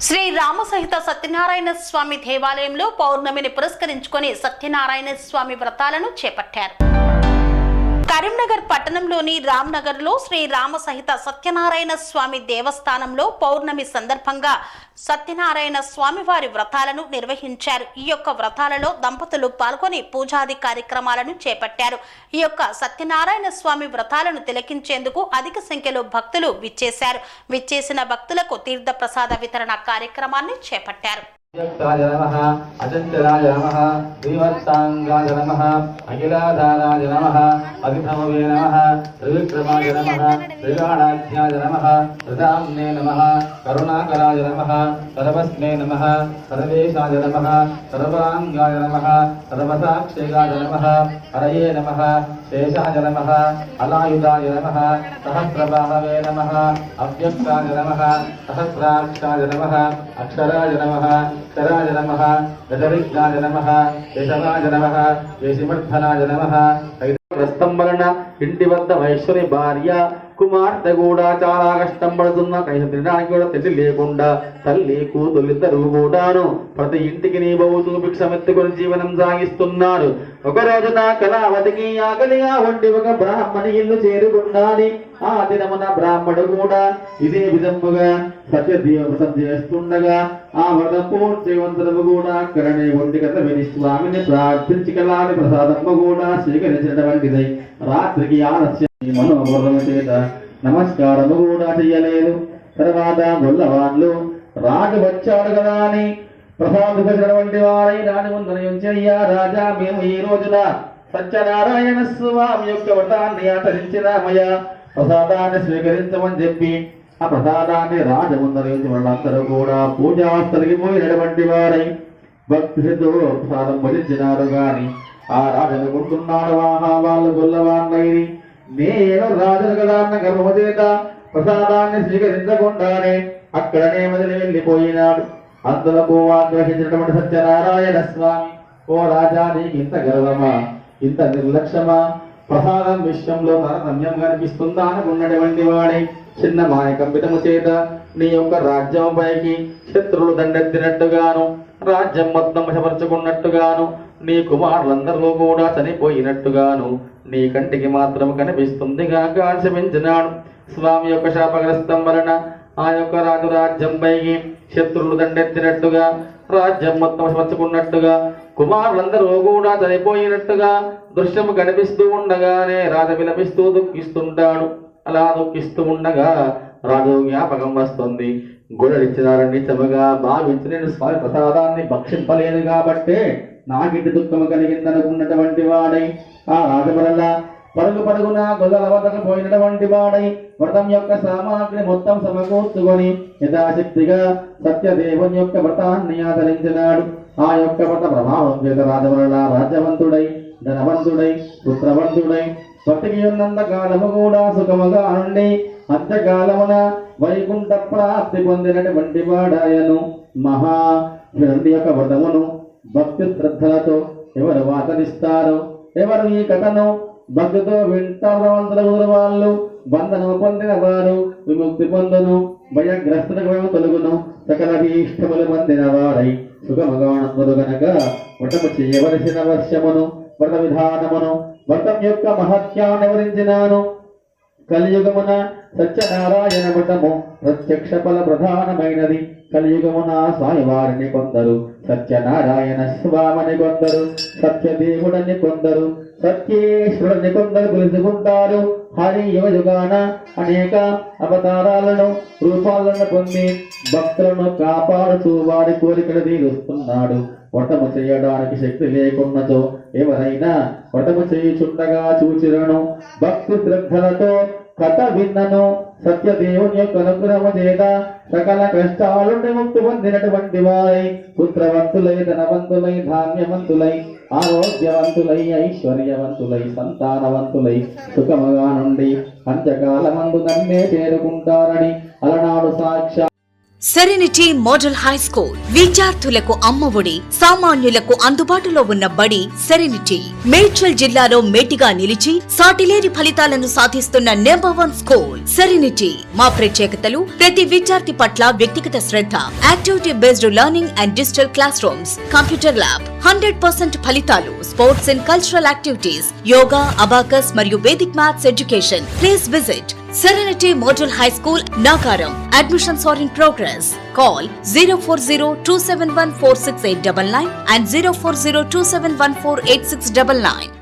శ్రీ రామ సహిత సత్యనారాయణ స్వామి దేవాలయంలో పౌర్ణమిని పురస్కరించుకొని సత్యనారాయణ స్వామి వ్రతాలను చేపట్టారు. కరీంనగర్ పట్టణంలోని రామ్నగర్లో శ్రీ రామ సహిత సత్యనారాయణ స్వామి దేవస్థానంలో పౌర్ణమి సందర్భంగా సత్యనారాయణ స్వామి వారి వ్రతాలను నిర్వహించారు. ఈ యొక్క వ్రతాలలో దంపతులు పాల్గొని పూజాది కార్యక్రమాలను చేపట్టారు. ఈ యొక్క సత్యనారాయణ స్వామి వ్రతాలను తిలకించేందుకు అధిక సంఖ్యలో భక్తులు విచ్చేశారు. విచ్చేసిన భక్తులకు తీర్థ ప్రసాద వితరణ కార్యక్రమాన్ని చేపట్టారు. అచంచలాయ నమః శ్రీవత్సాంగాయ నమః అఖిలాధారాయ నమః అభిభవే నమః త్రివిక్రమాయ నమః త్రిగాణాధ్యాయ నమః ప్రదామ్నే నమః కరుణాకరాయ నమః సర్వస్మే నమః సర్వేశాయ నమః సర్వాంగాయ నమః సర్వసాక్షిగాయ నమః హరయే నమః శేషాయ నమః అలాయుధాయ నమః సహస్రబాహవే నమః అవ్యక్తాయ నమః సహస్రాక్షాయ నమః అక్షరాయ నమః శరాయ నమః గజవిఘ్నాయ నమః కేశవాయ నమః కేశివర్ధనాయ నమః ప్రస్తంభరణ ఇంటి వద్ద వైశ్వరి భార్య కుమార్తె కూడా చాలా కష్టం పడుతున్న కనీసం తినడానికి కూడా తిండి లేకుండా తల్లి కూతులిద్దరూ కూడాను ప్రతి ఇంటికి నీబవుతూ భిక్షమెత్తుకొని జీవనం సాగిస్తున్నారు. ఒక రోజున కళావతికి ఆకలిగా ఉండి ఒక బ్రాహ్మణి ఇల్లు చేరుకున్నాని ఆ దినమున బ్రాహ్మడు కూడా ఇదే విధముగా సత్యదేవవ్రతం చేస్తుండగా ఆ వ్రతం పూర్తివంతులము కూడా అక్కడనే ఒంటి కథ విని స్వామిని ప్రార్థించి కళాని ప్రసాదమ్మ కూడా స్వీకరించినటువంటిదై రాత్రికి ఆలస్యం మనోబలము చేత నమస్కారము కూడా చెయ్యలేదు. తర్వాత గొల్లవాళ్ళు రాజు వచ్చాడు కదా అని ప్రసాదించినటువంటి వారై రాని ముందర ఉంచయ్యా రాజా, మేము ఈ రోజున సత్యనారాయణ స్వామి యొక్క వ్రతాన్ని ఆచరించినామయ్యా, ప్రసాదాన్ని స్వీకరించమని చెప్పి ఆ ప్రసాదాన్ని రాజ ముందర ఉంచి వాళ్ళందరూ కూడా పూజాస్థలికి పోయినటువంటి వారై భక్తితో ప్రసాదం భజించినారు. గాని ఆ రాజు అనుకుంటున్నాడు, ఆహా వాళ్ళు గొల్లవాళ్ళైని నేను రాజును కదా అన్న గర్భము చేత ప్రసాదాన్ని స్వీకరించకుండానే అక్కడనే వదిలి వెళ్ళిపోయినాడు. అందులకు ఆగ్రహించినటువంటి సత్యనారాయణ స్వామి, ఓ రాజా, నీకు ఇంత గర్వమా, ఇంత నిర్లక్ష్యమా, ప్రసాదం విషయంలో తారతమ్యం కనిపిస్తుందా అనుకున్నటువంటి వాడే చిన్న మాయ కంపితము చేత నీ యొక్క రాజ్యం పైకి శత్రువులు దండెత్తినట్టుగాను రాజ్యం మొత్తం వశపరుచుకున్నట్టుగాను నీ కుమారులందరూ కూడా చనిపోయినట్టుగాను నీ కంటికి మాత్రం కనిపిస్తుంది గాక శపించినాడు. స్వామి యొక్క శాపగ్రస్తం వలన ఆ యొక్క రాజు రాజ్యం పైకి శత్రువులు దండెత్తినట్టుగా రాజ్యం మొత్తం వశపరుచుకున్నట్టుగా కుమారులందరూ కూడా చనిపోయినట్టుగా దృశ్యము కనిపిస్తూ ఉండగానే రాజు విలపిస్తూ దుఃఖిస్తుంటాడు. అలా దుఃఖిస్తూ ఉండగా రాజు జ్ఞాపకం వస్తుంది. గొడలిచ్చినారని చెమగా భావించి నేను స్వామి ప్రసాదాన్ని భక్షింపలేను కాబట్టే నాకిటి దుఃఖము కలిగిందనుకున్నటువంటి వాడై ఆ రాజు వల్ల పరుగు పరుగున గొల్లల వద్దకు పోయినటువంటి వాడై వ్రతం యొక్క సామాగ్రి మొత్తం సమకూర్చుకొని యథాశక్తిగా సత్యదేవుని యొక్క వ్రతాన్ని ఆచరించినాడు. ఆ యొక్క వ్రత ప్రభావం చేత రాజు వల్ల రాజ్యవంతుడై ధనవంతుడై పుత్రవంతుడై స్వతికి ఉన్నంత కాలము కూడా సుఖముగా నుండి అంత్యకాలమున వైకుంఠ ప్రాప్తి పొందినటువంటి వాడాయను. మహా యొక్క వ్రతమును భక్తి శ్రద్ధలతో ఎవరు ఆచరిస్తారో, ఎవరు ఈ కథను భక్తితో వింటారో వాళ్ళు బంధనము పొందిన వారు విముక్తి పొందును, భయగ్రస్తులకు తొలుగును, సకల ఇష్టములు పొందిన వారై సుఖముగానందులు గనక వ్రతము చేయవలసిన వర్షమును వ్రత విధానమును వ్రతం యొక్క మహత్యాన్ని వివరించినాను. కలియుగమున సత్యనారాయణ వ్రతము ప్రత్యక్ష ఫల ప్రధానమైనది. కలియుగమున స్వామివారిని కొందరు సత్యనారాయణ స్వామిని కొందరు సత్యదేవుడని కొందరు సత్యేశ్వరుని కొందరు పిలుచుకుంటారు. హరి యుగయుగాన అనేక అవతారాలను రూపాలను పొంది భక్తులను కాపాడుతూ వారి కోరికలు తీరుస్తున్నాడు. వ్రతము చేయడానికి శక్తి లేకున్నచో ఎవరైనా వ్రతము చేయుచుండగా చూచిరను భక్తి శ్రద్ధలతో కథ విన్నను సత్యదేవుని యొక్క అనుగ్రహము చేత సకల కష్టాలు విముక్తి పొందినటువంటి వారై పుత్రవంతులై ధనవంతులై ధాన్యవంతులై ఆరోగ్యవంతులై ఐశ్వర్యవంతులై సంతానవంతులై సుఖముగా నుండి అంత్యకాలమందు నన్నే చేరుకుంటారని అలనాడు సాక్షాత్ సెరెనిటీ మోడల్ హై స్కూల్ విద్యార్థులకు అమ్మఒడి, సామాన్యులకు అందుబాటులో ఉన్న బడి సెరెనిటీ. మేడ్చల్ జిల్లాలో మేటిగా నిలిచి సాటిలేని ఫలితాలను సాధిస్తున్న నంబర్ 1 స్కూల్ సెరెనిటీ. మా ప్రత్యేకతలు ప్రతి విద్యార్థి పట్ల వ్యక్తిగత శ్రద్ధ, activity based learning and digital classrooms, computer lab, 100% ఫలితాలు, sports and cultural activities, yoga, abacus మరియు vedic maths education. Please visit Serenity Model High School, Nagaram. Admissions are in progress. Call 040-271-46899 and 040-271-48699.